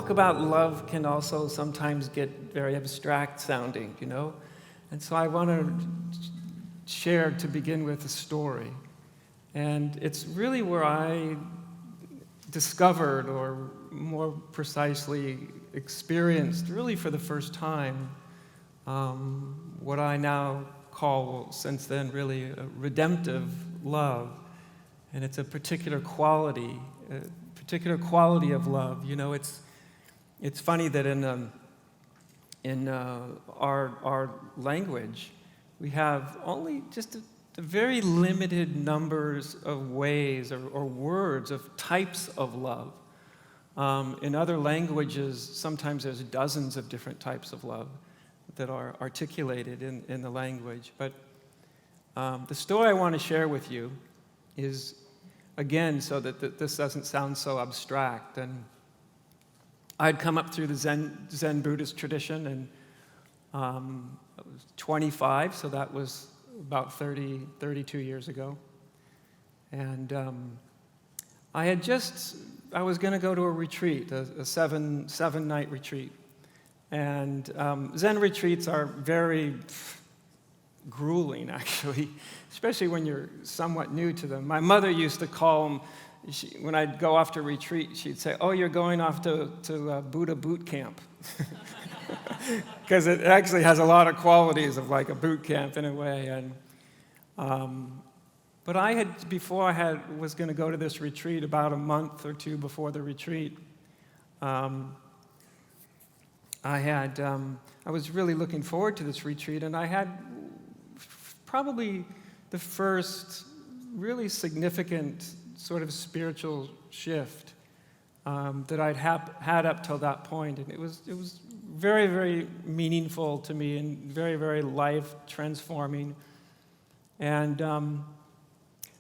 talk about love can also sometimes get very abstract sounding, you know? And so I want to share, to begin with, a story. And it's really where I discovered, or more precisely experienced, really for the first time, what I now call, since then, really a redemptive love. And it's a particular quality of love. You know, it's funny that in our language, we have only just a very limited numbers of ways or words of types of love. In other languages, sometimes there's dozens of different types of love that are articulated in the language. But the story I want to share with you is, again, so that this doesn't sound so abstract. And I'd come up through the Zen Buddhist tradition, and I was 25, so that was about 32 years ago. And I was going to go to a retreat, a seven-night retreat. And Zen retreats are very grueling, actually, especially when you're somewhat new to them. My mother used to call them, when I'd go off to retreat, she'd say, "Oh, you're going off to Buddha boot camp." Because it actually has a lot of qualities of like a boot camp in a way. And but before I was going to go to this retreat, about a month or two before the retreat, I was really looking forward to this retreat, and I had probably the first really significant sort of spiritual shift that I'd had up till that point, and it was very, very meaningful to me and very, very life transforming. And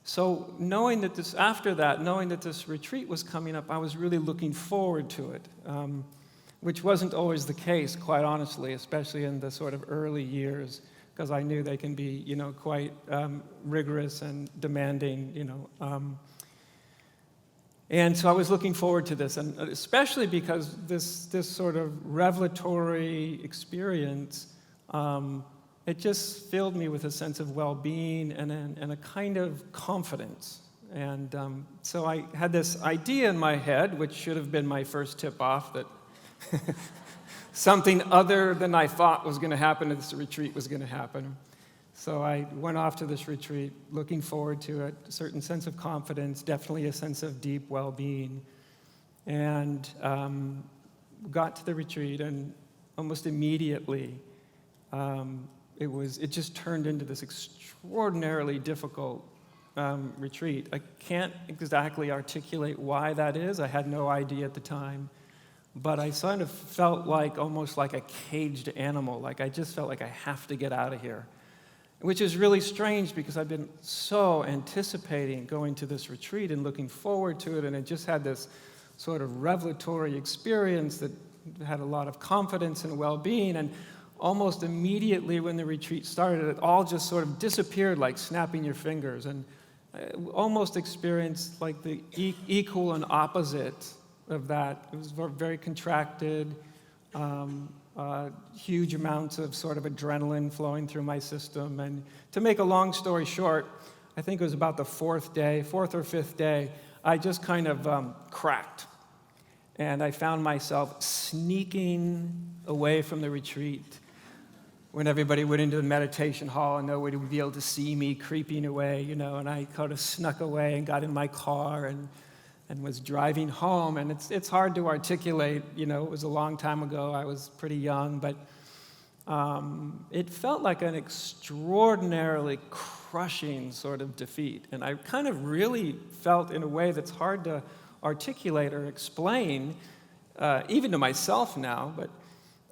so knowing that this retreat was coming up, I was really looking forward to it. Which wasn't always the case, quite honestly, especially in the sort of early years, because I knew they can be, you know, quite rigorous and demanding, you know. And so I was looking forward to this, and especially because this sort of revelatory experience, it just filled me with a sense of well-being and a kind of confidence. And so I had this idea in my head, which should have been my first tip-off, that something other than I thought was going to happen at this retreat was going to happen. So I went off to this retreat looking forward to it, a certain sense of confidence, definitely a sense of deep well-being. And got to the retreat, and almost immediately it just turned into this extraordinarily difficult retreat. I can't exactly articulate why that is. I had no idea at the time. But I sort of felt almost like a caged animal. Like I just felt like I have to get out of here. Which is really strange because I've been so anticipating going to this retreat and looking forward to it. And it just had this sort of revelatory experience that had a lot of confidence and well-being. And almost immediately when the retreat started, it all just sort of disappeared like snapping your fingers. And I almost experienced like the equal and opposite of that. It was very contracted, huge amounts of sort of adrenaline flowing through my system. And to make a long story short, I think it was about the fourth or fifth day, I just kind of cracked. And I found myself sneaking away from the retreat when everybody went into the meditation hall and nobody would be able to see me creeping away, you know, and I kind of snuck away and got in my car and was driving home, and it's hard to articulate, you know, it was a long time ago, I was pretty young, but it felt like an extraordinarily crushing sort of defeat, and I kind of really felt in a way that's hard to articulate or explain, even to myself now, but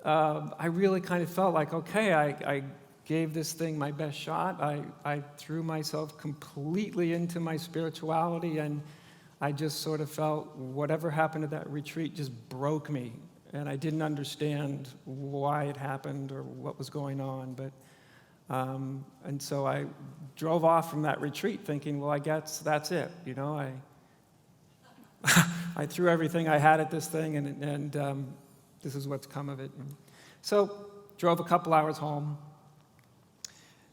I really kind of felt like, okay, I gave this thing my best shot, I threw myself completely into my spirituality, and I just sort of felt whatever happened at that retreat just broke me, and I didn't understand why it happened or what was going on. But and so I drove off from that retreat thinking, well, I guess that's it. You know, I threw everything I had at this thing, and this is what's come of it. So, drove a couple hours home.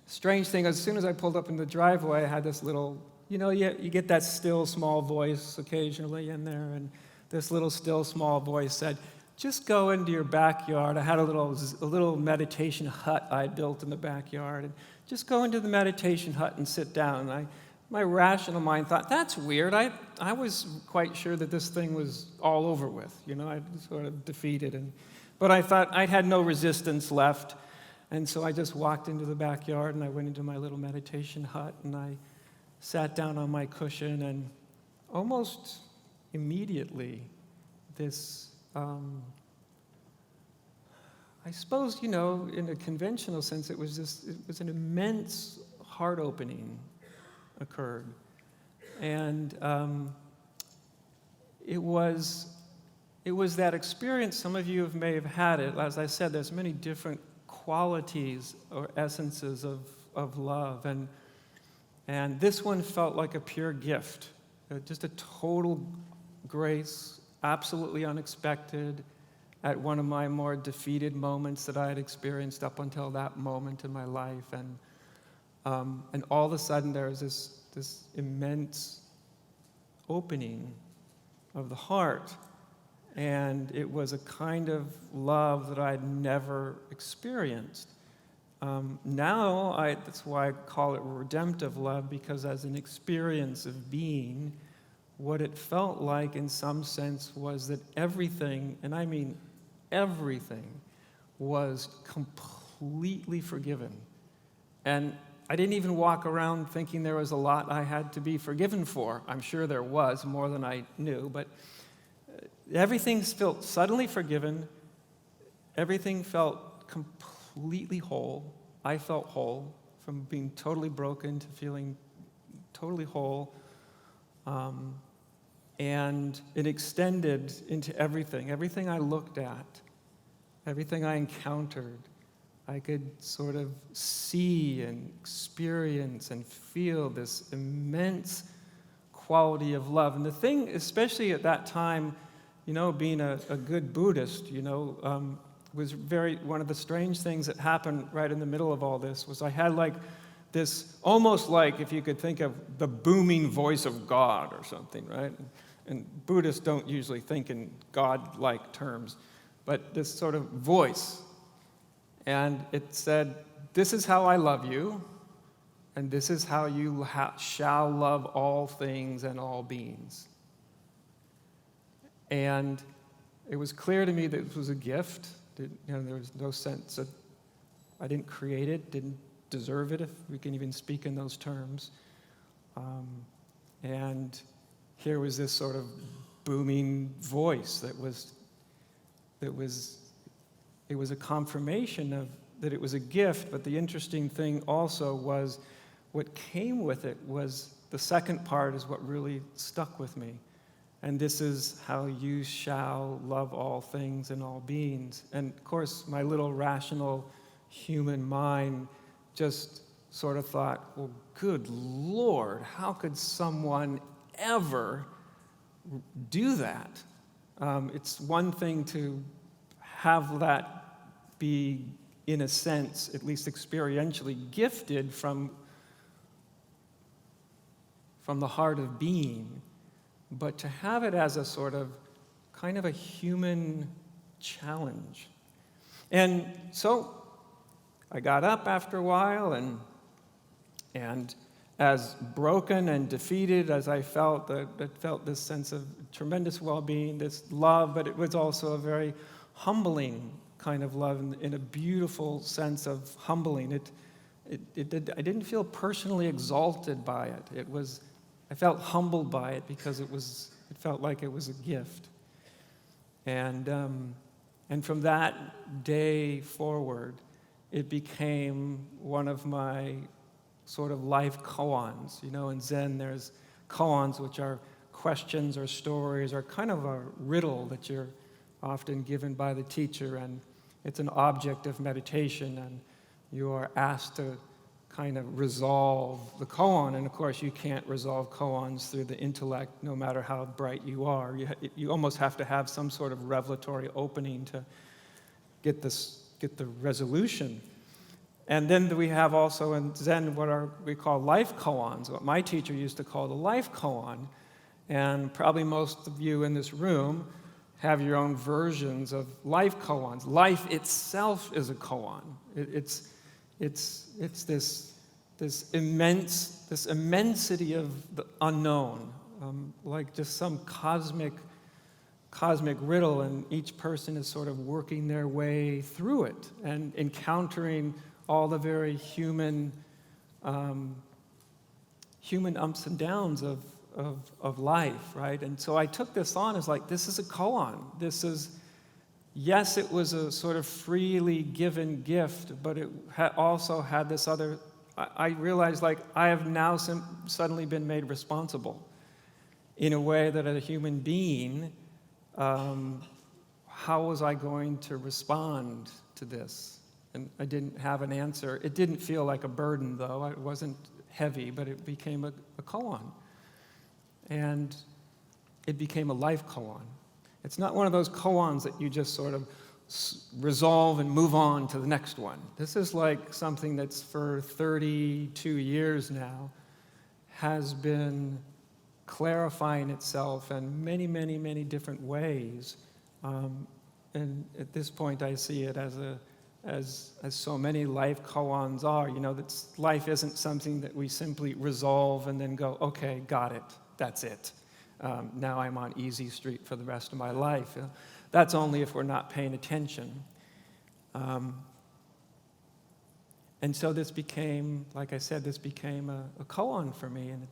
Strange thing, as soon as I pulled up in the driveway, I had this little, you get that still, small voice occasionally in there, and this little still, small voice said, just go into your backyard. I had a little meditation hut I had built in the backyard, and just go into the meditation hut and sit down. And my rational mind thought, that's weird. I was quite sure that this thing was all over with. I sort of defeated. But I thought I had no resistance left. And so I just walked into the backyard, and I went into my little meditation hut, and I sat down on my cushion, and almost immediately this, I suppose, in a conventional sense, it was an immense heart opening occurred. And it was that experience. Some of you may have had it. As I said, there's many different qualities or essences of love. And this one felt like a pure gift, just a total grace, absolutely unexpected, at one of my more defeated moments that I had experienced up until that moment in my life. And all of a sudden there was this immense opening of the heart. And it was a kind of love that I'd never experienced. Now, that's why I call it redemptive love, because as an experience of being, what it felt like in some sense was that everything, and I mean everything, was completely forgiven. And I didn't even walk around thinking there was a lot I had to be forgiven for. I'm sure there was, more than I knew, but everything felt suddenly forgiven. Everything felt completely whole. I felt whole, from being totally broken to feeling totally whole. And it extended into everything I looked at, everything I encountered. I could sort of see and experience and feel this immense quality of love. And the thing, especially at that time, being a good Buddhist, was one of the strange things that happened right in the middle of all this was I had like this, almost like if you could think of the booming voice of God or something, right? And Buddhists don't usually think in God-like terms, but this sort of voice. And it said, this is how I love you, and this is how you shall love all things and all beings. And it was clear to me that it was a gift. There was no sense of, I didn't create it, didn't deserve it, if we can even speak in those terms. And here was this sort of booming voice it was a confirmation of that it was a gift. But the interesting thing also was what came with it was the second part is what really stuck with me. And this is how you shall love all things and all beings. And of course, my little rational human mind just sort of thought, well, good Lord, how could someone ever do that? It's one thing to have that be, in a sense, at least experientially gifted from the heart of being, but to have it as a sort of kind of a human challenge. And so I got up after a while, and as broken and defeated as I felt, I felt this sense of tremendous well-being, this love, but it was also a very humbling kind of love in a beautiful sense of humbling. I didn't feel personally exalted by it. I felt humbled by it because it felt like it was a gift. And from that day forward, it became one of my sort of life koans. In Zen, there's koans, which are questions or stories or kind of a riddle that you're often given by the teacher, and it's an object of meditation, and you are asked to kind of resolve the koan. And of course, you can't resolve koans through the intellect, no matter how bright you are. You almost have to have some sort of revelatory opening to get the resolution. And then we have also in Zen we call life koans, what my teacher used to call the life koan. And probably most of you in this room have your own versions of life koans. Life itself is a koan. It's this immensity of the unknown, like just some cosmic riddle, and each person is sort of working their way through it and encountering all the very human ups and downs of life, right? And so I took this on as like, this is a koan. Yes, it was a sort of freely given gift, but it also had this other, I realized like I have now suddenly been made responsible in a way that as a human being, how was I going to respond to this? And I didn't have an answer. It didn't feel like a burden, though. It wasn't heavy, but it became a koan. And it became a life koan. It's not one of those koans that you just sort of resolve and move on to the next one. This is like something that's for 32 years now has been clarifying itself in many, many, many different ways. And at this point, I see it as so many life koans are. You know, that life isn't something that we simply resolve and then go, okay, got it, that's it. Now I'm on easy street for the rest of my life. That's only if we're not paying attention. And so this became, like I said, this became a koan for me, and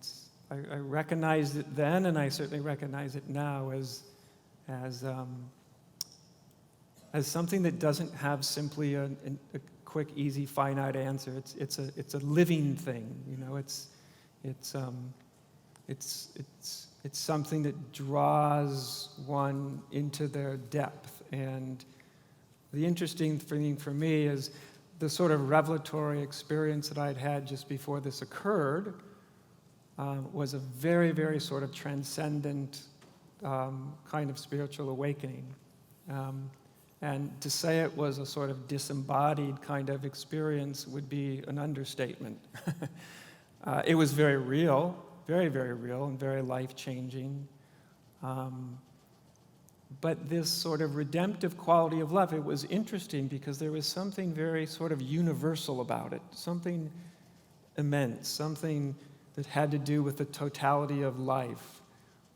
I recognized it then, and I certainly recognize it now as something that doesn't have simply a quick, easy, finite answer. It's a living thing, you know. It's something that draws one into their depth. And the interesting thing for me is the sort of revelatory experience that I'd had just before this occurred was a very, very sort of transcendent kind of spiritual awakening. And to say it was a sort of disembodied kind of experience would be an understatement. It was very real. Very, very real and very life-changing. But this sort of redemptive quality of love, it was interesting because there was something very sort of universal about it, something immense, something that had to do with the totality of life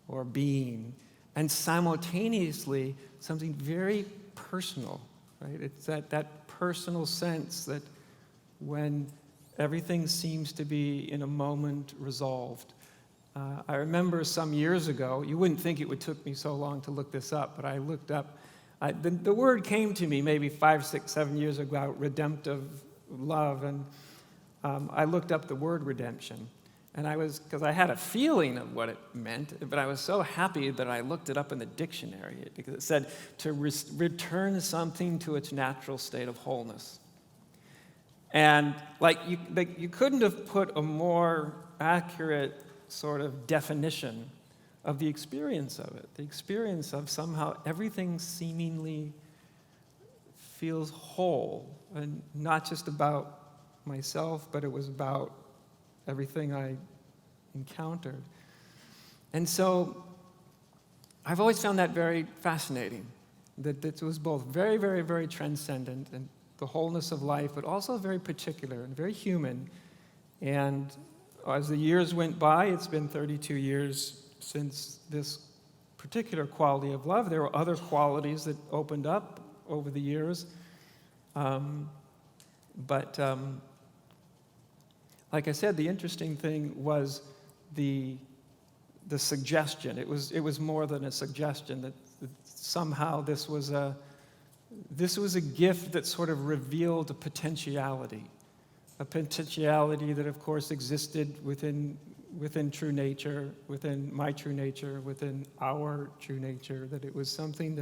or being, and simultaneously something very personal, right? It's that personal sense that when everything seems to be in a moment resolved. I remember some years ago, you wouldn't think it would took me so long to look this up, but I looked up, the word came to me maybe 5, 6, 7 years ago about redemptive love, and I looked up the word redemption. And because I had a feeling of what it meant, but I was so happy that I looked it up in the dictionary, because it said to return something to its natural state of wholeness. And you couldn't have put a more accurate sort of definition of the experience of it. The experience of somehow everything seemingly feels whole, and not just about myself, but it was about everything I encountered. And so I've always found that very fascinating, that it was both very, very, very transcendent and the wholeness of life, but also very particular and very human. And as the years went by, it's been 32 years since this particular quality of love. There were other qualities that opened up over the years. But like I said, the interesting thing was the suggestion. It was more than a suggestion, that somehow this was a gift that sort of revealed a potentiality that, of course, existed within true nature, within my true nature, within our true nature, that it was something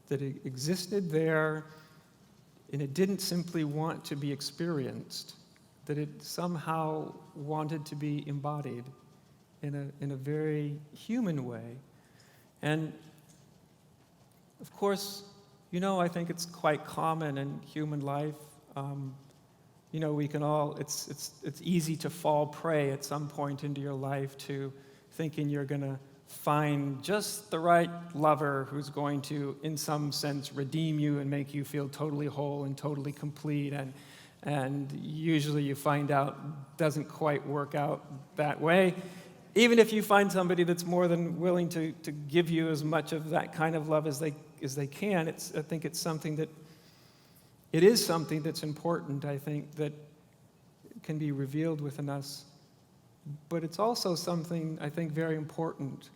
that existed there, and it didn't simply want to be experienced, that it somehow wanted to be embodied in a very human way. And of course, I think it's quite common in human life. We can all, it's easy to fall prey at some point into your life to thinking you're going to find just the right lover who's going to, in some sense, redeem you and make you feel totally whole and totally complete. And usually you find out doesn't quite work out that way. Even if you find somebody that's more than willing to give you as much of that kind of love as they can, I think it's something that, it is something that's important, I think, that can be revealed within us. But it's also something, I think, very important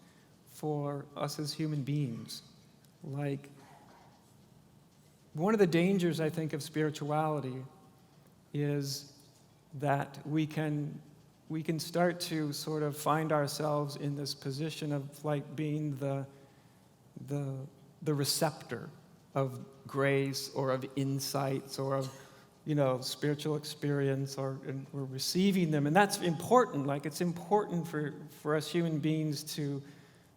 for us as human beings. Like, one of the dangers, I think, of spirituality is that we can start to sort of find ourselves in this position of like being the receptor of grace or of insights or of spiritual experience, and we're receiving them, and that's important. Like, it's important for us human beings to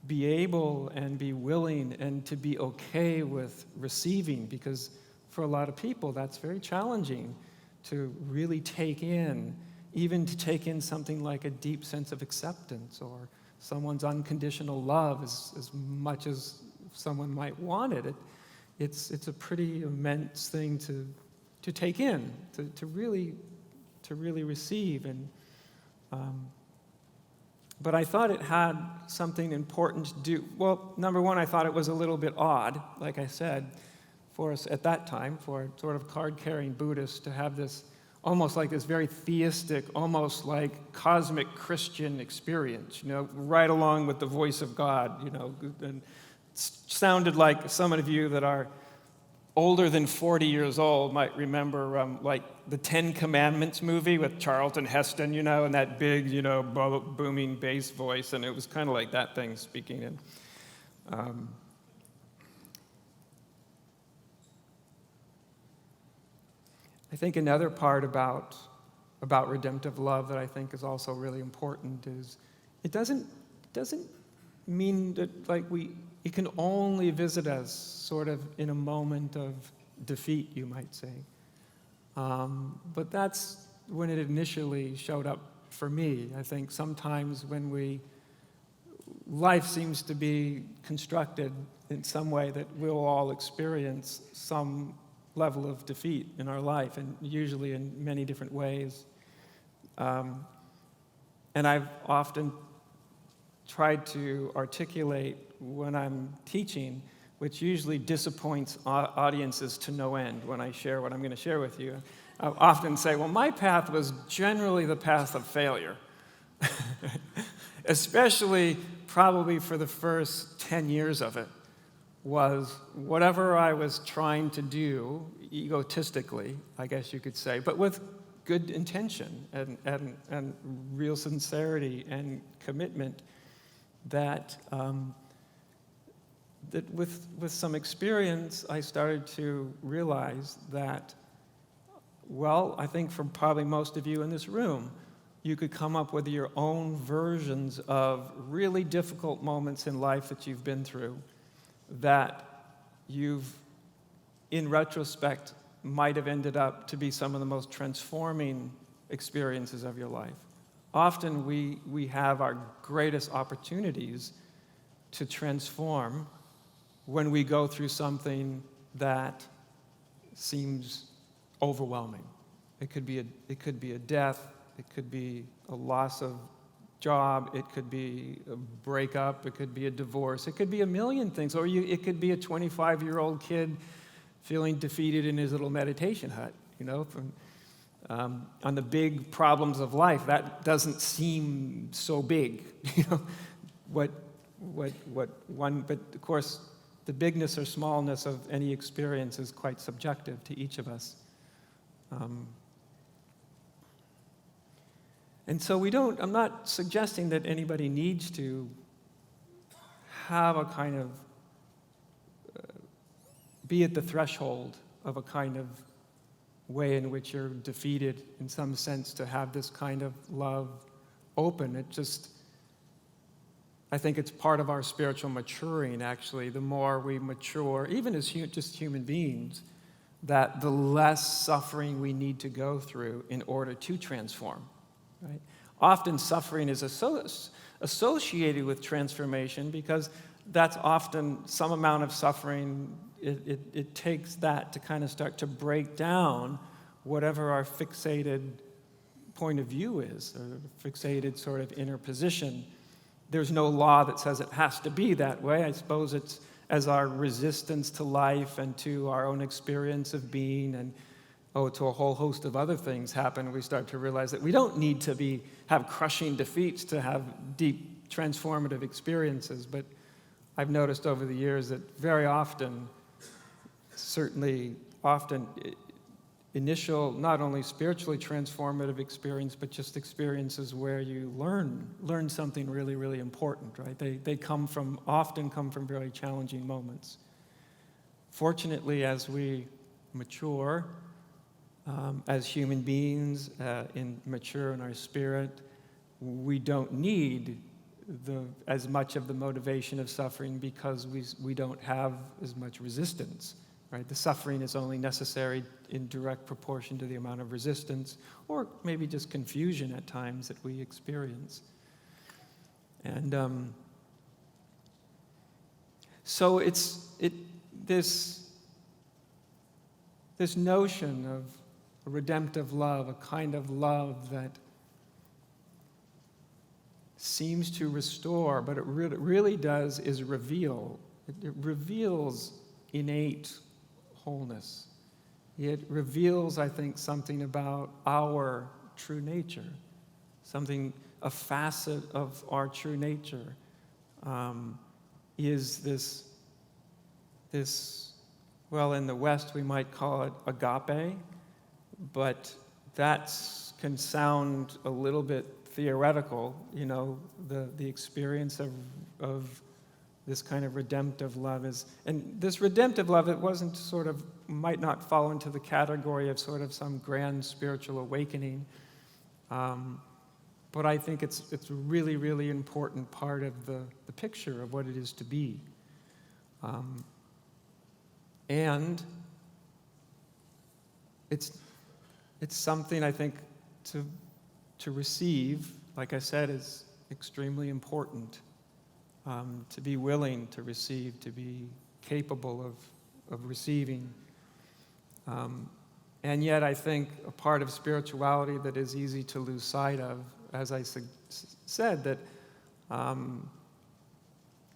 be able and be willing and to be okay with receiving, because for a lot of people that's very challenging to really take in, even to take in something like a deep sense of acceptance or someone's unconditional love as much as someone might want it. It's a pretty immense thing to take in, to really receive. And but I thought it had something important to do. Well, number one, I thought it was a little bit odd, like I said, for us at that time, for a sort of card-carrying Buddhist to have this, almost like this very theistic, almost like cosmic Christian experience, right along with the voice of God, and sounded like some of you that are older than 40 years old might remember like the Ten Commandments movie with Charlton Heston, and that big, booming bass voice, and it was kind of like that thing speaking in. I think another part about redemptive love that I think is also really important is it doesn't mean that like it can only visit us sort of in a moment of defeat, you might say. But that's when it initially showed up for me. I think sometimes when life seems to be constructed in some way that we'll all experience some level of defeat in our life, and usually in many different ways. And I've often tried to articulate when I'm teaching, which usually disappoints audiences to no end when I share what I'm going to share with you. I often say, well, my path was generally the path of failure, especially probably for the first 10 years of it, was whatever I was trying to do, egotistically, I guess you could say, but with good intention and real sincerity and commitment, that with some experience, I started to realize that, well, I think for probably most of you in this room, you could come up with your own versions of really difficult moments in life that you've been through, that you've, in retrospect, might have ended up to be some of the most transforming experiences of your life. Often we have our greatest opportunities to transform when we go through something that seems overwhelming. It could be a death, it could be a loss of job, it could be a breakup, it could be a divorce, it could be a million things, or it could be a 25-year-old kid feeling defeated in his little meditation hut, on the big problems of life. That doesn't seem so big, but of course, the bigness or smallness of any experience is quite subjective to each of us. And so I'm not suggesting that anybody needs to have a kind of, be at the threshold of a kind of way in which you're defeated, in some sense, to have this kind of love open. I think it's part of our spiritual maturing, actually. The more we mature, even as just human beings, that the less suffering we need to go through in order to transform, right? Often suffering is associated with transformation because that's often some amount of suffering. It takes that to kind of start to break down whatever our fixated point of view is, or fixated sort of inner position. There's no law that says it has to be that way. I suppose it's as our resistance to life and to our own experience of being and to a whole host of other things happen, we start to realize that we don't need to have crushing defeats to have deep transformative experiences. But I've noticed over the years that very often, certainly often, initial, not only spiritually transformative experience, but just experiences where you learn something really, really important, right? They often come from very challenging moments. Fortunately, as we mature, as human beings, mature in our spirit, we don't need as much of the motivation of suffering because we don't have as much resistance, right? The suffering is only necessary in direct proportion to the amount of resistance, or maybe just confusion at times that we experience. And so this notion of a redemptive love, a kind of love that seems to restore, but it really does is reveal. It reveals innate wholeness. It reveals, I think, something about our true nature, a facet of our true nature is this, well, in the West we might call it agape, but that can sound a little bit theoretical, the experience of this kind of redemptive love and this redemptive love, it might not fall into the category of sort of some grand spiritual awakening, but I think it's a really, really important part of the picture of what it is to be. And it's something I think to receive, like I said, is extremely important. To be willing to receive, to be capable of receiving. And yet I think a part of spirituality that is easy to lose sight of, as I said, that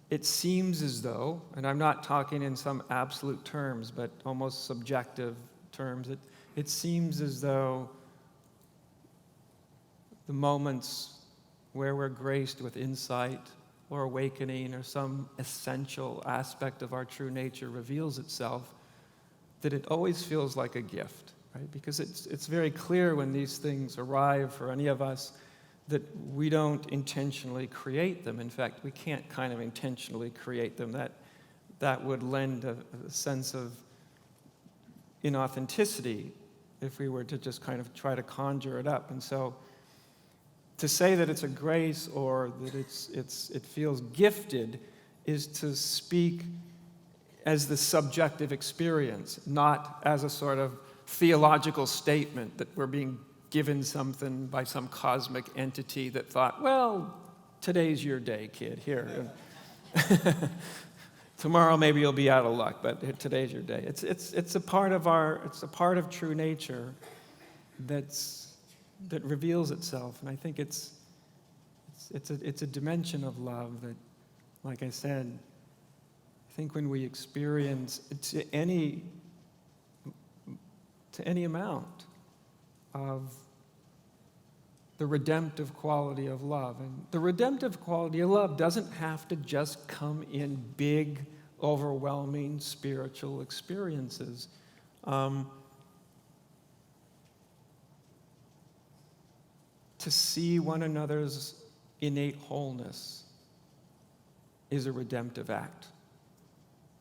it seems as though, and I'm not talking in some absolute terms, but almost subjective terms, it seems as though the moments where we're graced with insight or awakening or some essential aspect of our true nature reveals itself, that it always feels like a gift, right? Because it's very clear when these things arrive for any of us that we don't intentionally create them. In fact, we can't kind of intentionally create them. That would lend a sense of inauthenticity if we were to just kind of try to conjure it up. And so to say that it's a grace or that it feels gifted is to speak as the subjective experience, not as a sort of theological statement that we're being given something by some cosmic entity that thought, well, today's your day, kid, here. Tomorrow maybe you'll be out of luck, but today's your day. It's a part of true nature that reveals itself, and I think it's a dimension of love that, like I said, I think when we experience to any amount of the redemptive quality of love, and the redemptive quality of love doesn't have to just come in big, overwhelming spiritual experiences. To see one another's innate wholeness is a redemptive act.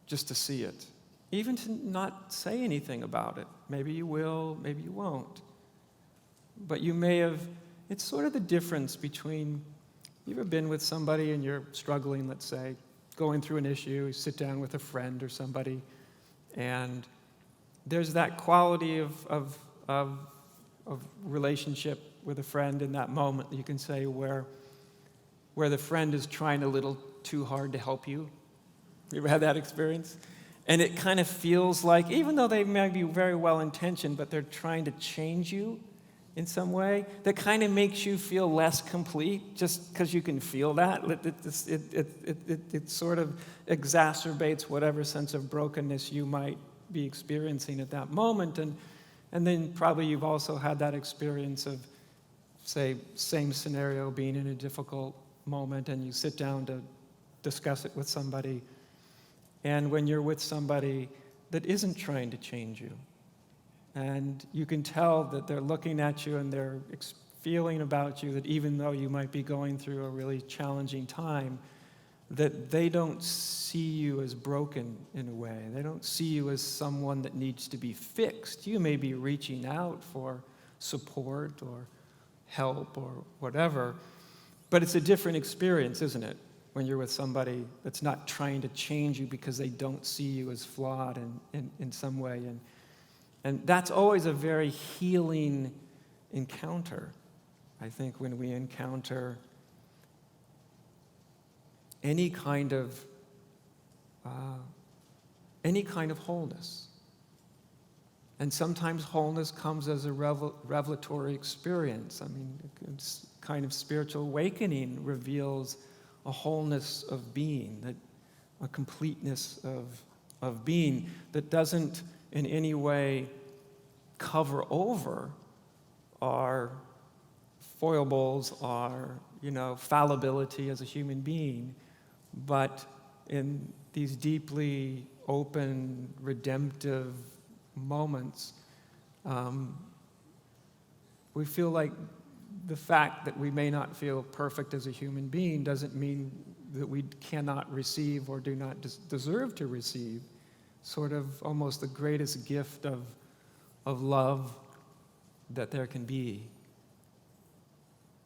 Just to see it. even to not say anything about it. Maybe you will, maybe you won't. But you may have, it's sort of the difference between, you ever been with somebody and you're struggling, let's say, going through an issue, you sit down with a friend or somebody, and there's that quality of relationship with a friend in that moment, you can say, where the friend is trying a little too hard to help you. You ever had that experience? And it kind of feels like, even though they may be very well-intentioned, but they're trying to change you in some way, that kind of makes you feel less complete, just because you can feel that. It sort of exacerbates whatever sense of brokenness you might be experiencing at that moment. And then probably you've also had that experience of, say, same scenario, being in a difficult moment, and you sit down to discuss it with somebody. And when you're with somebody that isn't trying to change you, and you can tell that they're looking at you and they're feeling about you that even though you might be going through a really challenging time, that they don't see you as broken in a way. They don't see you as someone that needs to be fixed. You may be reaching out for support or help or whatever, but it's a different experience, isn't it? When you're with somebody that's not trying to change you because they don't see you as flawed in some way. And that's always a very healing encounter, I think, when we encounter any kind of wholeness. And sometimes wholeness comes as a revelatory experience. I mean, it's kind of spiritual awakening reveals a wholeness of being, that a completeness of being that doesn't in any way cover over our foibles, our fallibility as a human being, but in these deeply open, redemptive moments, we feel like the fact that we may not feel perfect as a human being doesn't mean that we cannot receive or do not deserve to receive sort of almost the greatest gift of love that there can be.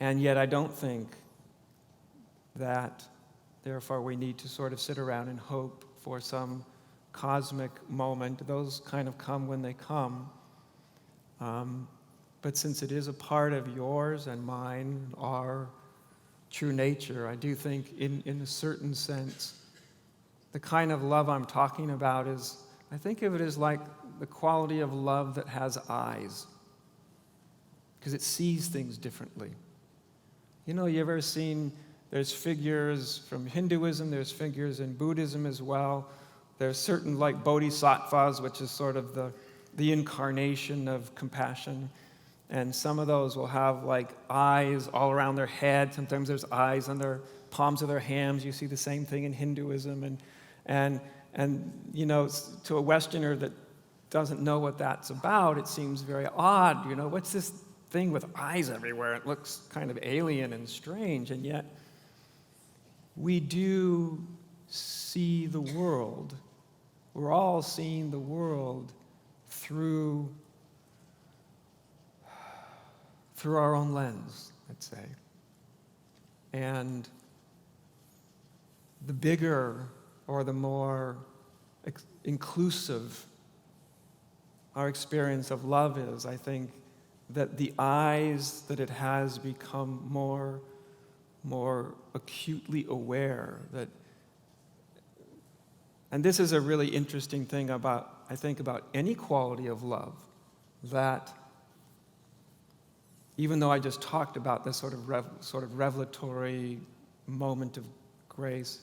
And yet I don't think that, therefore, we need to sort of sit around and hope for some cosmic moment. Those kind of come when they come. But since it is a part of yours and mine, our true nature, I do think in a certain sense, the kind of love I'm talking about is, I think of it as like the quality of love that has eyes, because it sees things differently. You ever seen, there's figures from Hinduism, there's figures in Buddhism as well. There's certain like bodhisattvas, which is sort of the incarnation of compassion. And some of those will have like eyes all around their head. Sometimes there's eyes on their palms of their hands. You see the same thing in Hinduism. And to a Westerner that doesn't know what that's about, it seems very odd. What's this thing with eyes everywhere? It looks kind of alien and strange. And yet we do see the world. We're all seeing the world through our own lens, I'd say. And the bigger or the more inclusive our experience of love is, I think that the eyes that it has become more acutely aware that. And this is a really interesting thing about any quality of love, that even though I just talked about this sort of revelatory moment of grace,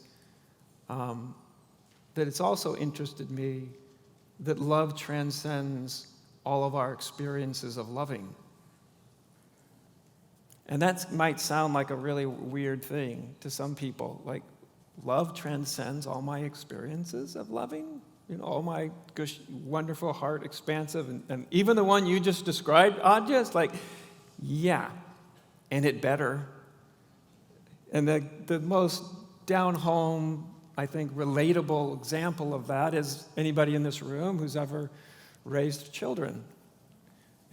that it's also interested me that love transcends all of our experiences of loving. And that might sound like a really weird thing to some people, like love transcends all my experiences of loving, all my wonderful heart expansive, and even the one you just described, Adya, like, yeah, and it better. And the most down-home, I think, relatable example of that is anybody in this room who's ever raised children.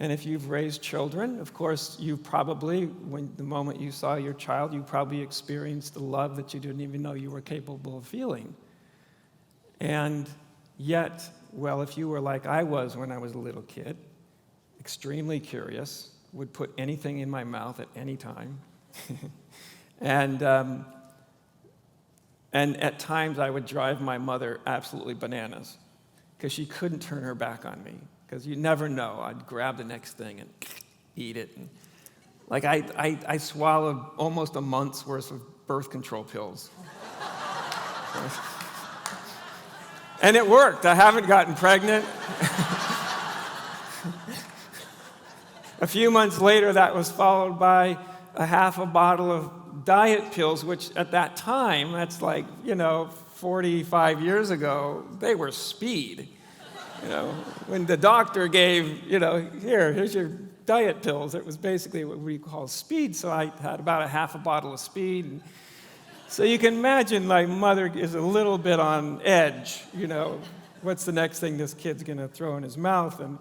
And if you've raised children, of course, you probably, when the moment you saw your child, you probably experienced the love that you didn't even know you were capable of feeling. And yet, well, if you were like I was when I was a little kid, extremely curious, would put anything in my mouth at any time, and at times I would drive my mother absolutely bananas because she couldn't turn her back on me. Because you never know. I'd grab the next thing and eat it. And like I swallowed almost a month's worth of birth control pills. And it worked. I haven't gotten pregnant. A few months later, that was followed by a half a bottle of diet pills, which at that time, that's like, 45 years ago, they were speed. When the doctor gave, here's your diet pills, it was basically what we call speed. So I had about a half a bottle of speed. And so you can imagine my mother is a little bit on edge, what's the next thing this kid's going to throw in his mouth? And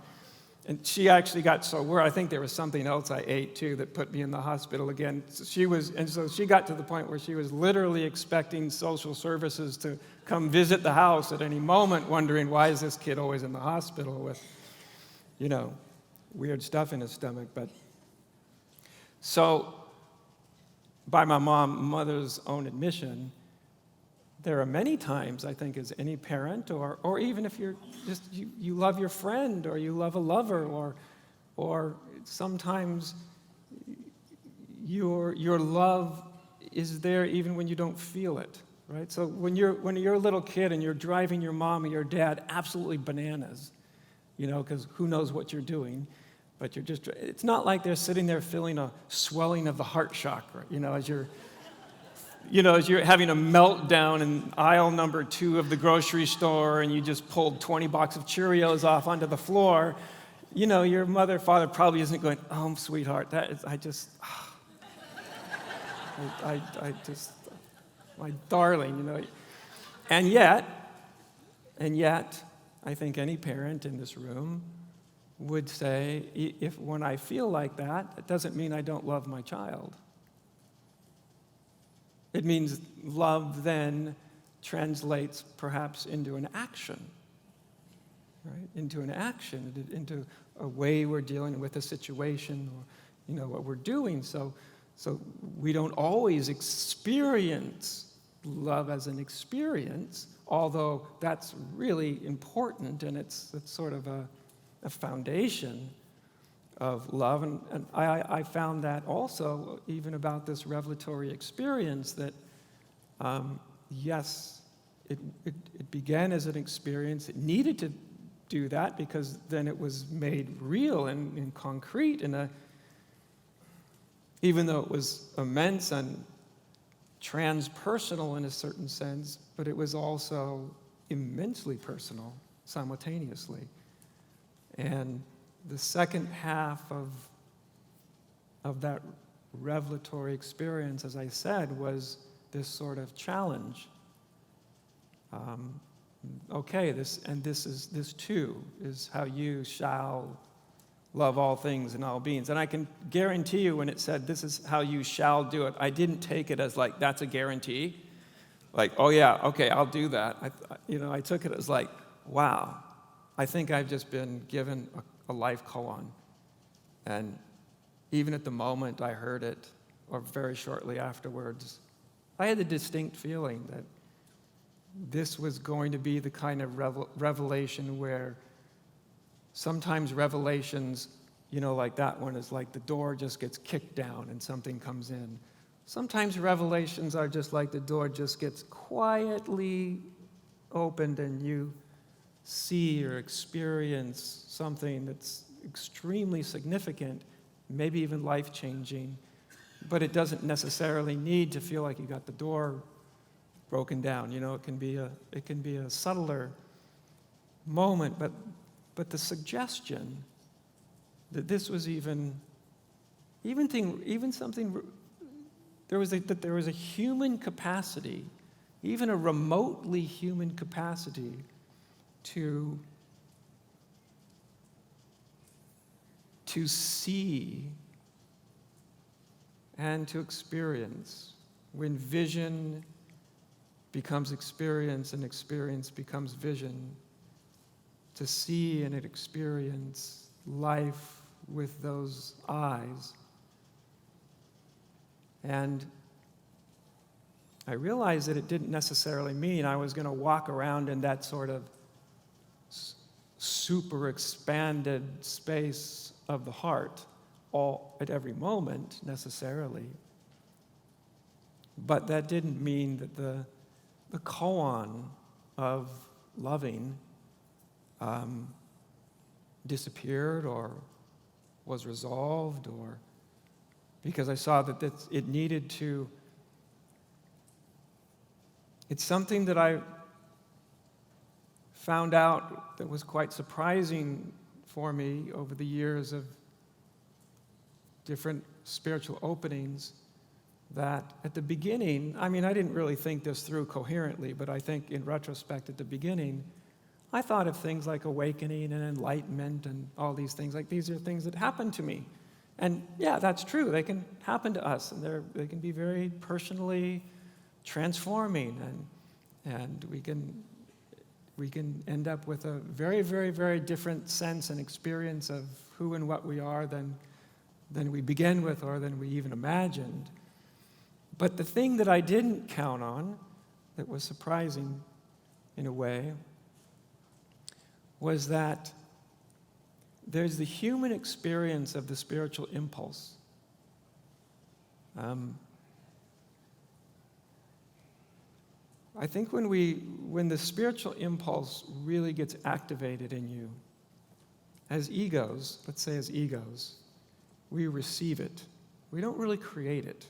she actually got so worried. I think there was something else I ate, too, that put me in the hospital again. So she got to the point where she was literally expecting social services to come visit the house at any moment, wondering, why is this kid always in the hospital with, weird stuff in his stomach. But so, by my mother's own admission, there are many times, I think, as any parent, or even if you're just, you love your friend, or you love a lover, or sometimes your love is there even when you don't feel it, right? So when you're a little kid and you're driving your mom or your dad absolutely bananas, because who knows what you're doing, but it's not like they're sitting there feeling a swelling of the heart chakra, as you're having a meltdown in aisle number 2 of the grocery store and you just pulled 20 boxes of Cheerios off onto the floor, your mother, father probably isn't going, oh, sweetheart, my darling, And yet, I think any parent in this room would say, when I feel like that, it doesn't mean I don't love my child. It means love then translates perhaps into an action, right? Into an action, into a way we're dealing with a situation, or what we're doing. So we don't always experience love as an experience, although that's really important, and it's sort of a foundation of love. And I found that also, even about this revelatory experience, that yes, it began as an experience. It needed to do that because then it was made real and concrete even though it was immense and transpersonal in a certain sense, but it was also immensely personal simultaneously. And the second half of that revelatory experience, as I said, was this sort of challenge. This too is how you shall love all things and all beings. And I can guarantee you when it said, this is how you shall do it, I didn't take it as like, that's a guarantee. Like, oh yeah, okay, I'll do that. I took it as like, wow, I think I've just been given a life koan. And even at the moment I heard it, or very shortly afterwards, I had the distinct feeling that this was going to be the kind of revelation where sometimes revelations, like that one is like the door just gets kicked down and something comes in. Sometimes revelations are just like the door just gets quietly opened and you see or experience something that's extremely significant, maybe even life-changing, but it doesn't necessarily need to feel like you got the door broken down. It can be a subtler moment, but the suggestion that this was that there was a human capacity even a remotely human capacity to see and to experience. When vision becomes experience and experience becomes vision, to see and experience life with those eyes. And I realized that it didn't necessarily mean I was going to walk around in that sort of super expanded space of the heart all at every moment necessarily. But that didn't mean that the koan of loving disappeared or was resolved, or because I saw that it needed to. It's something that I found out that was quite surprising for me over the years of different spiritual openings, that at the beginning, I didn't really think this through coherently, but I think in retrospect at the beginning, I thought of things like awakening and enlightenment and all these things, like these are things that happen to me. And yeah, that's true. They can happen to us, and they can be very personally transforming, and we can end up with a very, very, very different sense and experience of who and what we are than we begin with or than we even imagined. But the thing that I didn't count on, that was surprising in a way, was that there's the human experience of the spiritual impulse. I think when the spiritual impulse really gets activated in you, as egos, let's say as egos, we receive it. We don't really create it.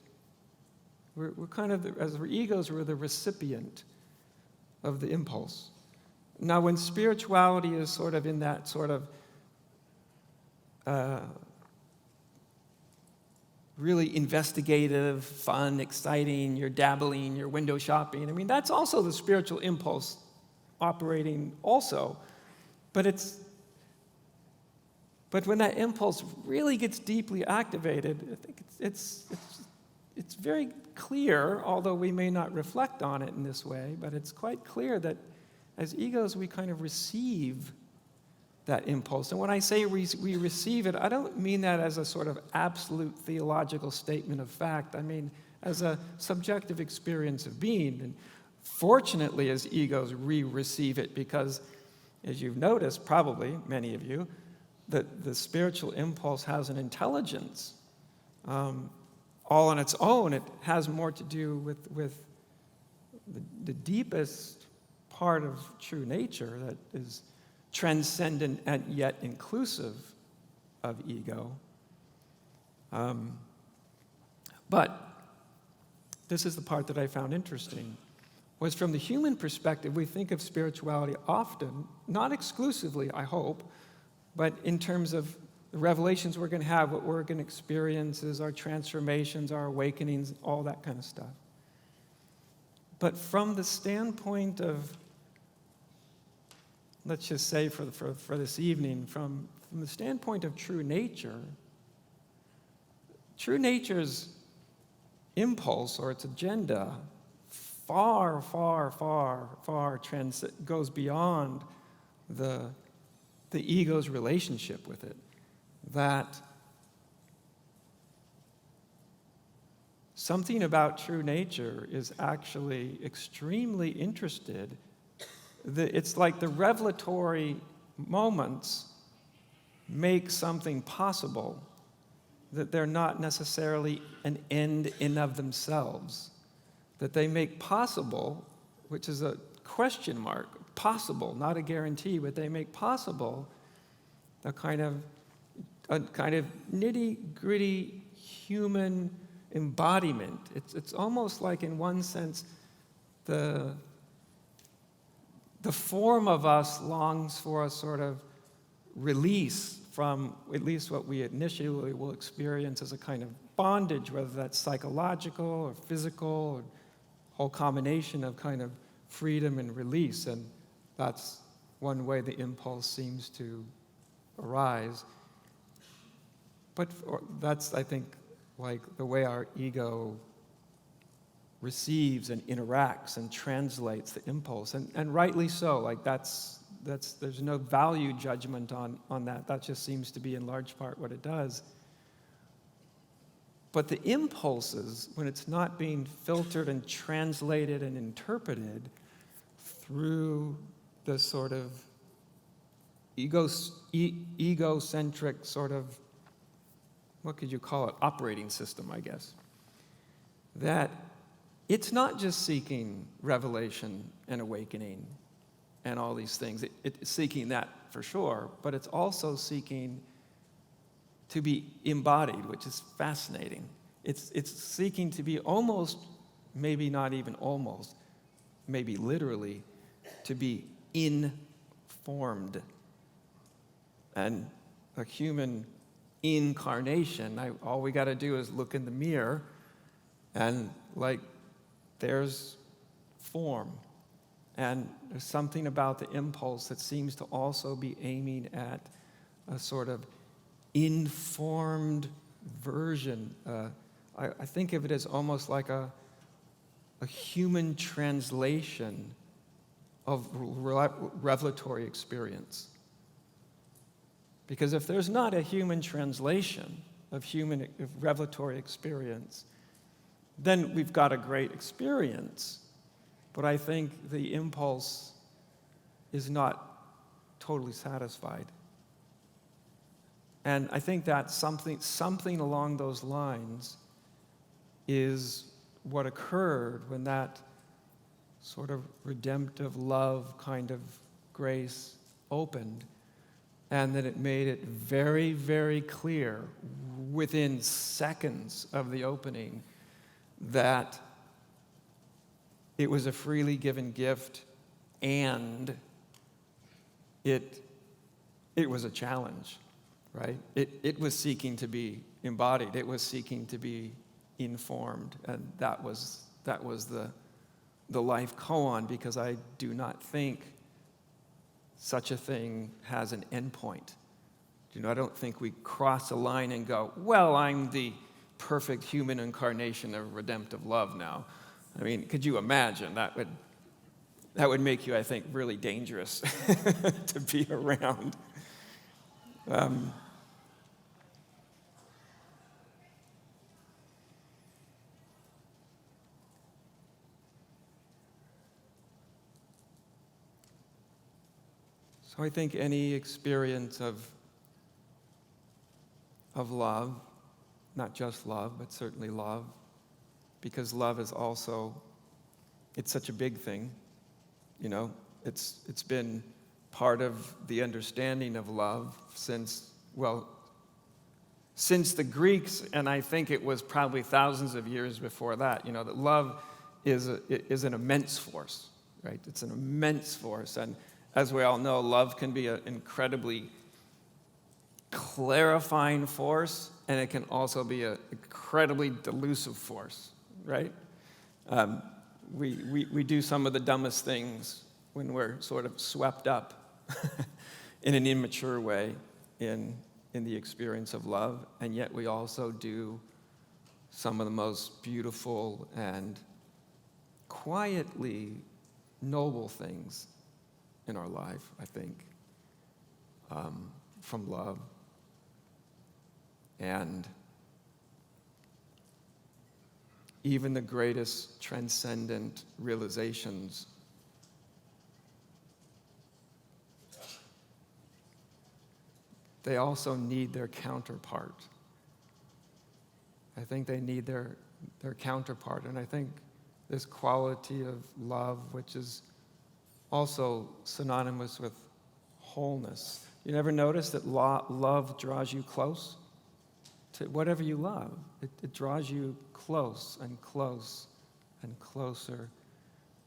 We're kind of, as egos, we're the recipient of the impulse. Now, when spirituality is sort of in that sort of really investigative, fun, exciting, you're dabbling, you're window shopping, that's also the spiritual impulse operating also. But when that impulse really gets deeply activated, I think it's very clear, although we may not reflect on it in this way, but it's quite clear that as egos we kind of receive that impulse. And when I say we receive it, I don't mean that as a sort of absolute theological statement of fact. I mean as a subjective experience of being. And fortunately, as egos, we receive it because, as you've noticed, probably, many of you, that the spiritual impulse has an intelligence. All on its own, it has more to do with the deepest part of true nature that is transcendent and yet inclusive of ego. But this is the part that I found interesting, was from the human perspective, we think of spirituality often, not exclusively, I hope, but in terms of the revelations we're going to have, what we're going to experience is our transformations, our awakenings, all that kind of stuff. But from the standpoint of, let's just say for this evening, from the standpoint of true nature's impulse or its agenda far, far, far, far goes beyond the ego's relationship with it. That something about true nature is actually extremely interested. It's like the revelatory moments make something possible, that they're not necessarily an end in of themselves, that they make possible, which is a question mark, possible, not a guarantee, but they make possible a kind of nitty-gritty human embodiment. It's almost like, in one sense, the form of us longs for a sort of release from at least what we initially will experience as a kind of bondage, whether that's psychological or physical or whole combination of kind of freedom and release, and that's one way the impulse seems to arise. But that's, I think, like the way our ego receives and interacts and translates the impulse, and rightly so. Like that's there's no value judgment on that. That just seems to be in large part what it does. But the impulses, when it's not being filtered and translated and interpreted through the sort of egocentric sort of, what could you call it, operating system, I guess, that it's not just seeking revelation and awakening and all these things. It's seeking that for sure, but it's also seeking to be embodied, which is fascinating. It's seeking to be almost, maybe not even almost, maybe literally, to be informed. And a human incarnation, all we got to do is look in the mirror and like there's form. And there's something about the impulse that seems to also be aiming at a sort of informed version. I think of it as almost like a human translation of revelatory experience. Because if there's not a human translation of revelatory experience, then we've got a great experience. But I think the impulse is not totally satisfied. And I think that something along those lines is what occurred when that sort of redemptive love kind of grace opened, and that it made it very, very clear within seconds of the opening that it was a freely given gift, and it was a challenge, right? It was seeking to be embodied. It was seeking to be informed, and that was the life koan, because I do not think such a thing has an endpoint. I don't think we cross a line and go, well, I'm the perfect human incarnation of redemptive love now. I mean, could you imagine? That would make you, I think, really dangerous to be around. So I think any experience of love, not just love, but certainly love, because love is also, it's such a big thing, it's been part of the understanding of love since the Greeks, and I think it was probably thousands of years before that, that love is an immense force, right? It's an immense force, and as we all know, love can be an incredibly clarifying force, and it can also be an incredibly delusive force, right? We do some of the dumbest things when we're sort of swept up in an immature way in the experience of love, and yet we also do some of the most beautiful and quietly noble things in our life, I think, from love. And even the greatest transcendent realizations they also need their counterpart. I think they need their counterpart. And I think this quality of love, which is also synonymous with wholeness. You never notice that love draws you close to whatever you love? It draws you close and close and closer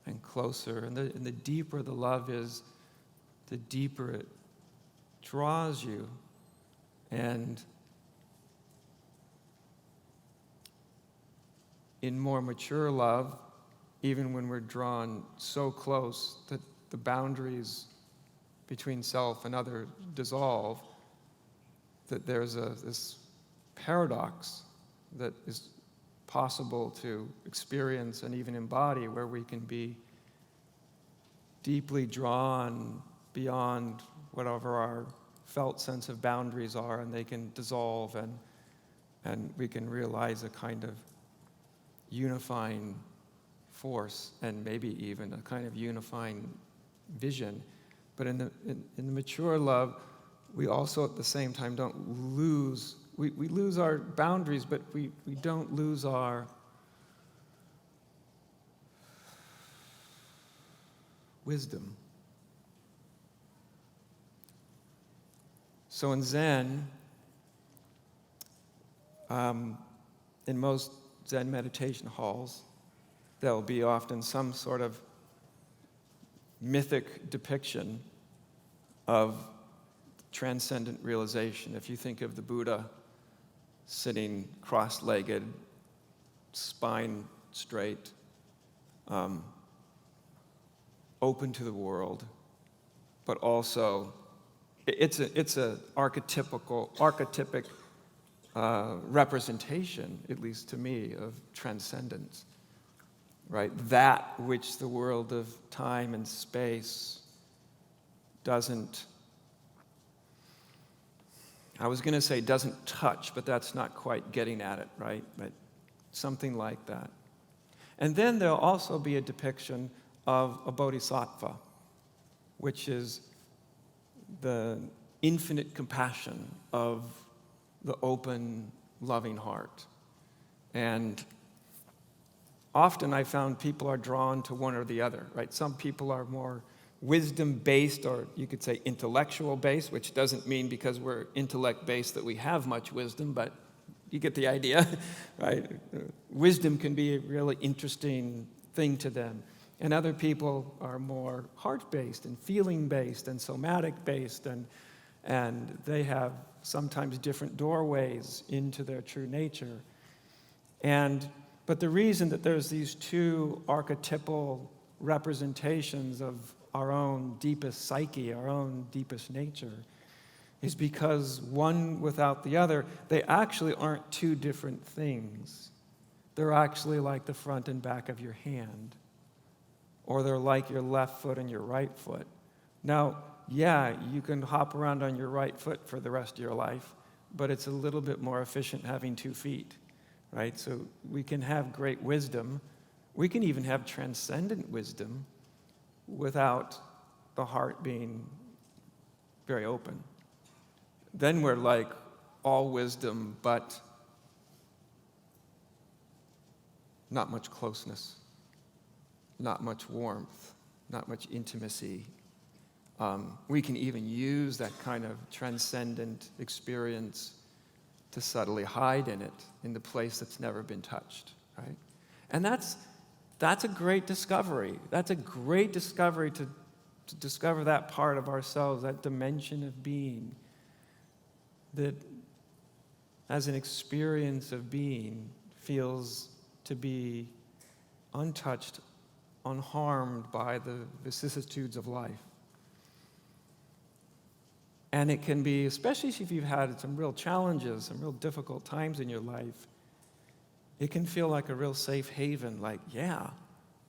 and closer. And the deeper the love is, the deeper it draws you. And in more mature love, even when we're drawn so close that the boundaries between self and other dissolve, that there's this paradox that is possible to experience and even embody, where we can be deeply drawn beyond whatever our felt sense of boundaries are, and they can dissolve, and we can realize a kind of unifying force, and maybe even a kind of unifying vision. But in the mature love, we also at the same time don't lose, we lose our boundaries, but we don't lose our wisdom. So in Zen, in most Zen meditation halls, there'll be often some sort of mythic depiction of transcendent realization. If you think of the Buddha sitting cross-legged, spine straight, open to the world, but also it's a archetypic representation, at least to me, of transcendence, right? That which the world of time and space doesn't, I was going to say doesn't touch, but that's not quite getting at it, right? But something like that. And then there'll also be a depiction of a bodhisattva, which is the infinite compassion of the open, loving heart. And often I found people are drawn to one or the other, right? Some people are more wisdom-based, or you could say intellectual-based, which doesn't mean because we're intellect-based that we have much wisdom, but you get the idea, right? Wisdom can be a really interesting thing to them. And other people are more heart-based and feeling-based and somatic-based, and they have sometimes different doorways into their true nature. But the reason that there's these two archetypal representations of our own deepest psyche, our own deepest nature, is because one without the other, they actually aren't two different things. They're actually like the front and back of your hand, or they're like your left foot and your right foot. Now, yeah, you can hop around on your right foot for the rest of your life, but it's a little bit more efficient having 2 feet, right? So we can have great wisdom. We can even have transcendent wisdom without the heart being very open. Then we're like all wisdom, but not much closeness, not much warmth, not much intimacy. We can even use that kind of transcendent experience to subtly hide in it, in the place that's never been touched, right? And that's a great discovery. That's a great discovery to discover that part of ourselves, that dimension of being, that as an experience of being feels to be untouched, unharmed by the vicissitudes of life. And it can be, especially if you've had some real challenges, some real difficult times in your life, it can feel like a real safe haven, like, yeah,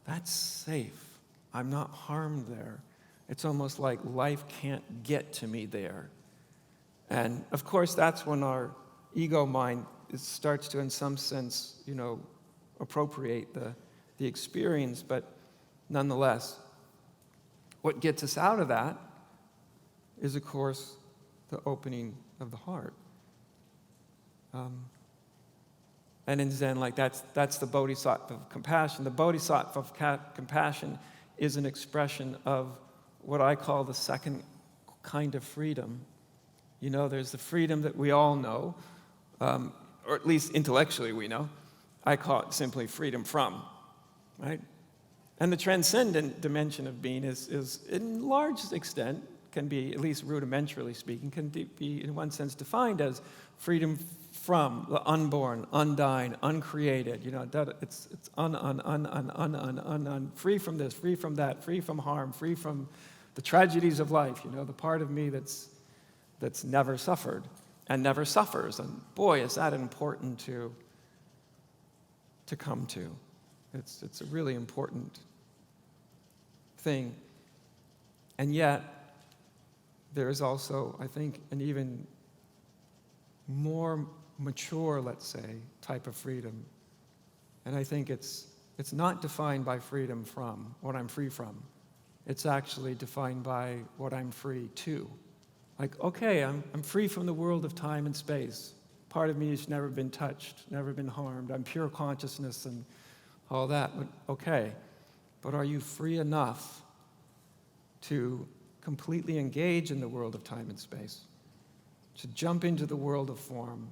that's safe. I'm not harmed there. It's almost like life can't get to me there. And of course, that's when our ego mind starts to, in some sense, appropriate the experience, but nonetheless, what gets us out of that is, of course, the opening of the heart. And in Zen, like that's the bodhisattva of compassion. The bodhisattva of compassion is an expression of what I call the second kind of freedom. There's the freedom that we all know, or at least intellectually we know. I call it simply freedom from, right? And the transcendent dimension of being is in large extent can be, at least rudimentarily speaking, can be in one sense defined as freedom from the unborn, undying, uncreated. It's free from this, free from that, free from harm, free from the tragedies of life. The part of me that's never suffered and never suffers. And boy, is that important to come to. It's a really important thing. And yet, there is also, I think, an even more mature, let's say, type of freedom. And I think it's not defined by freedom from, what I'm free from. It's actually defined by what I'm free to. Like, okay, I'm free from the world of time and space. Part of me has never been touched, never been harmed. I'm pure consciousness and all that. But okay, but are you free enough to completely engage in the world of time and space, to jump into the world of form,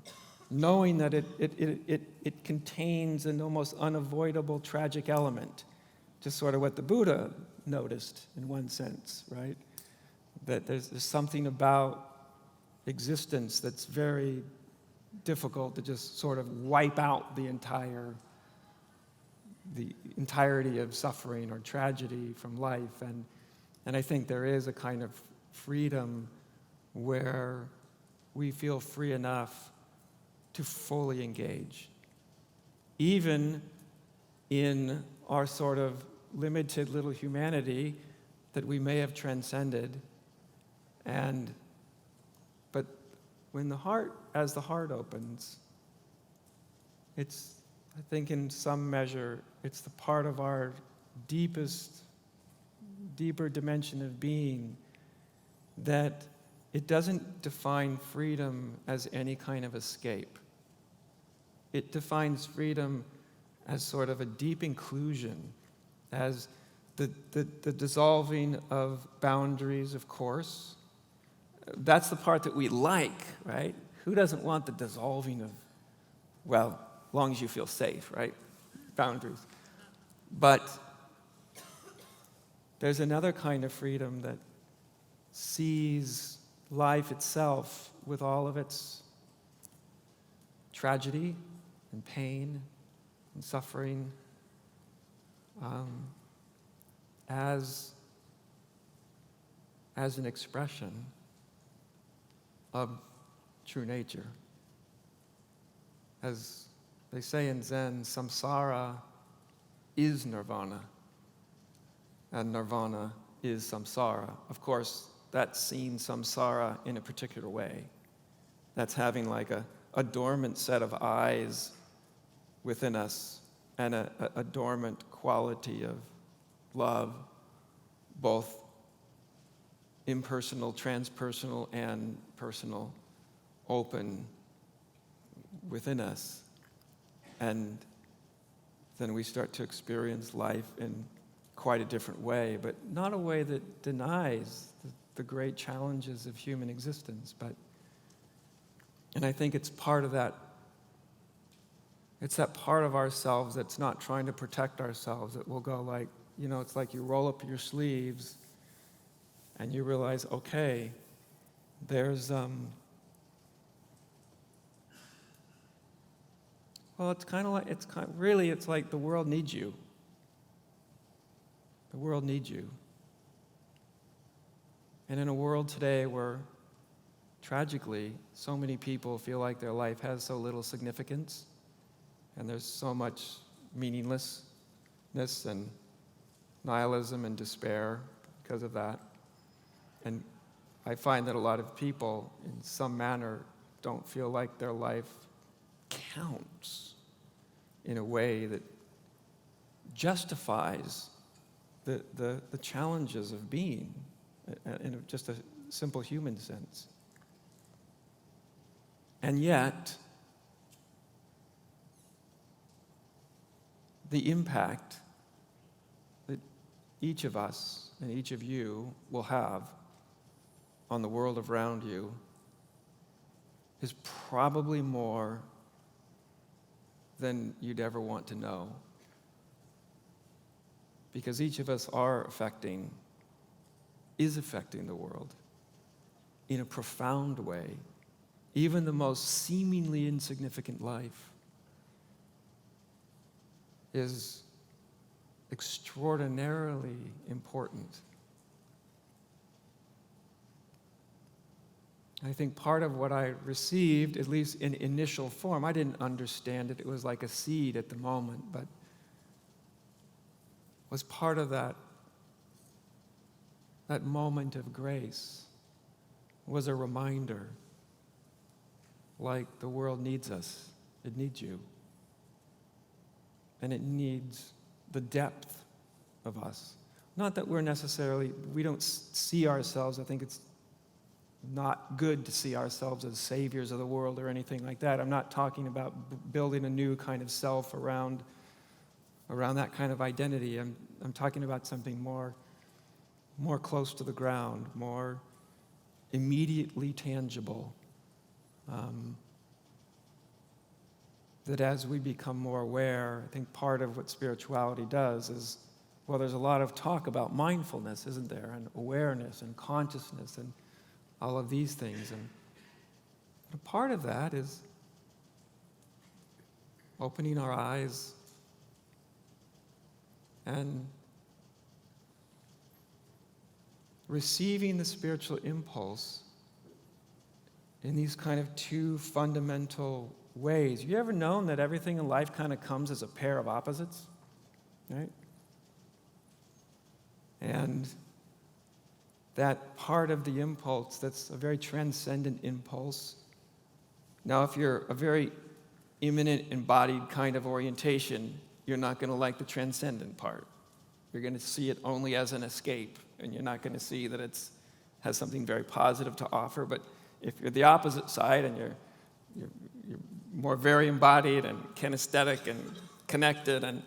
knowing that it contains an almost unavoidable tragic element, just sort of what the Buddha noticed in one sense, right? That there's something about existence that's very difficult to just sort of wipe out the entirety of suffering or tragedy from life. And I think there is a kind of freedom where we feel free enough to fully engage, even in our sort of limited little humanity that we may have transcended. But as the heart opens, it's, I think in some measure, it's the part of our deeper dimension of being that it doesn't define freedom as any kind of escape. It defines freedom as sort of a deep inclusion, as the dissolving of boundaries, of course. That's the part that we like, right? Who doesn't want the dissolving of, well, as long as you feel safe, right? Boundaries. But there's another kind of freedom that sees life itself with all of its tragedy and pain and suffering as an expression of true nature. As they say in Zen, samsara is nirvana, and nirvana is samsara. Of course, that's seeing samsara in a particular way. That's having like a dormant set of eyes within us and a dormant quality of love, both impersonal, transpersonal, and personal, open within us. And then we start to experience life in quite a different way, but not a way that denies the great challenges of human existence. And I think it's part of that. It's that part of ourselves that's not trying to protect ourselves, that will go like, it's like you roll up your sleeves and you realize, okay, there's, well, it's like the world needs you. The world needs you. And in a world today where, tragically, so many people feel like their life has so little significance, and there's so much meaninglessness and nihilism and despair because of that. And I find that a lot of people, in some manner, don't feel like their life counts in a way that justifies the challenges of being in just a simple human sense. And yet, the impact that each of us and each of you will have on the world around you is probably more than you'd ever want to know. Because each of us is affecting the world in a profound way, even the most seemingly insignificant life is extraordinarily important. I think part of what I received, at least in initial form, I didn't understand it. It was like a seed at the moment, but was part of that moment of grace, was a reminder, like the world needs us. It needs you. And it needs the depth of us. Not that we don't see ourselves. I think it's not good to see ourselves as saviors of the world or anything like that. I'm not talking about building a new kind of self around that kind of identity. I'm talking about something more close to the ground, more immediately tangible. That as we become more aware, I think part of what spirituality does is, well, there's a lot of talk about mindfulness, isn't there? And awareness and consciousness and all of these things. And a part of that is opening our eyes and receiving the spiritual impulse in these kind of two fundamental ways. You ever known that everything in life kind of comes as a pair of opposites? Right? And that part of the impulse that's a very transcendent impulse. Now, if you're a very immanent, embodied kind of orientation, you're not going to like the transcendent part. You're going to see it only as an escape, and you're not going to see that it has something very positive to offer. But if you're the opposite side and you're more very embodied and kinesthetic and connected and,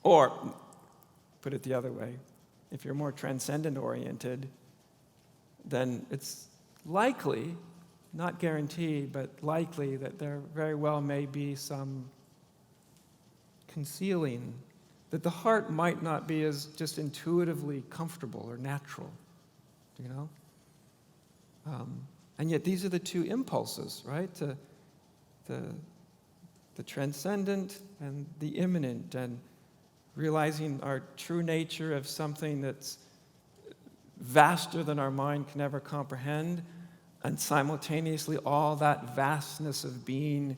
or put it the other way, if you're more transcendent oriented, then it's likely, not guaranteed, but likely that there very well may be some concealing, that the heart might not be as just intuitively comfortable or natural, and yet these are the two impulses, right? The transcendent and the immanent, and realizing our true nature of something that's vaster than our mind can ever comprehend, and simultaneously all that vastness of being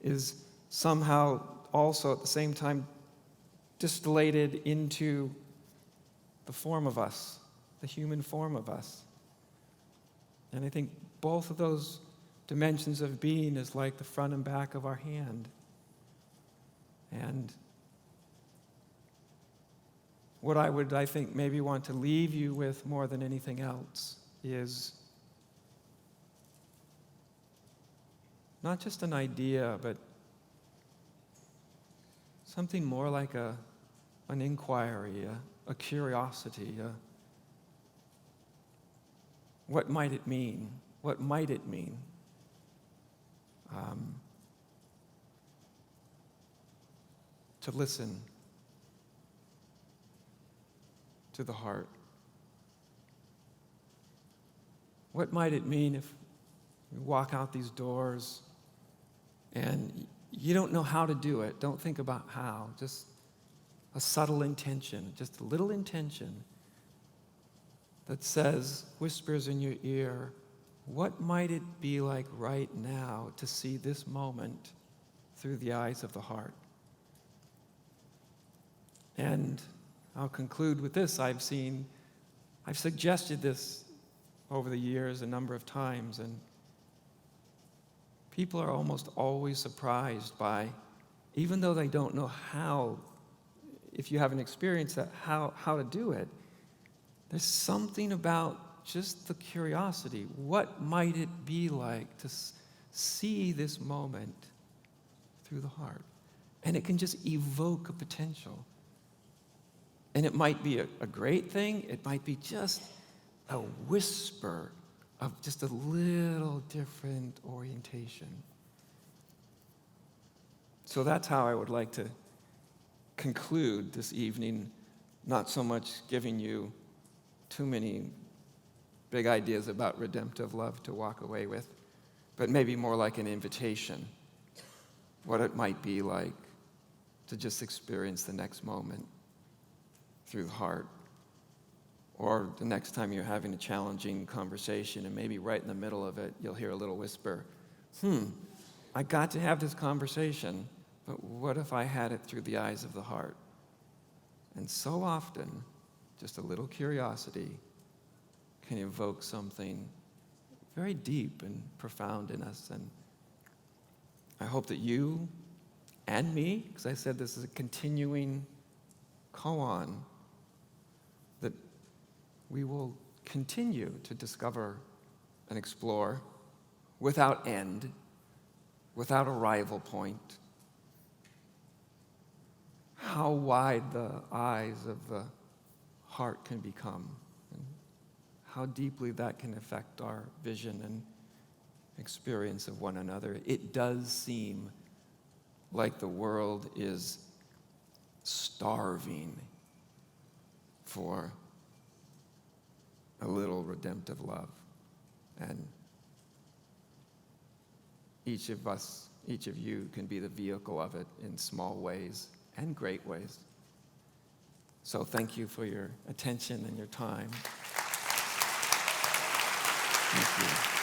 is somehow also at the same time distillated into the form of us, the human form of us. And I think both of those dimensions of being is like the front and back of our hand. And what I think, maybe want to leave you with more than anything else is not just an idea, but something more like an inquiry, a curiosity. What might it mean? What might it mean? To listen to the heart. What might it mean if you walk out these doors and you don't know how to do it? Don't think about how. Just a subtle intention, just a little intention that says, whispers in your ear, what might it be like right now to see this moment through the eyes of the heart? And I'll conclude with this. I've suggested this over the years a number of times, and people are almost always surprised by, even though they don't know how, if you haven't experienced that, how to do it, there's something about just the curiosity. What might it be like to see this moment through the heart? And it can just evoke a potential. And it might be a great thing. It might be just a whisper of just a little different orientation. So that's how I would like to conclude this evening, not so much giving you too many big ideas about redemptive love to walk away with, but maybe more like an invitation, what it might be like to just experience the next moment through the heart. Or the next time you're having a challenging conversation, and maybe right in the middle of it, you'll hear a little whisper, I got to have this conversation, but what if I had it through the eyes of the heart? And so often, just a little curiosity can evoke something very deep and profound in us. And I hope that you and me, because I said this is a continuing koan, that we will continue to discover and explore without end, without arrival point, how wide the eyes of the heart can become, and how deeply that can affect our vision and experience of one another. It does seem like the world is starving for a little redemptive love. And each of us, each of you can be the vehicle of it in small ways and great ways. So thank you for your attention and your time. Thank you.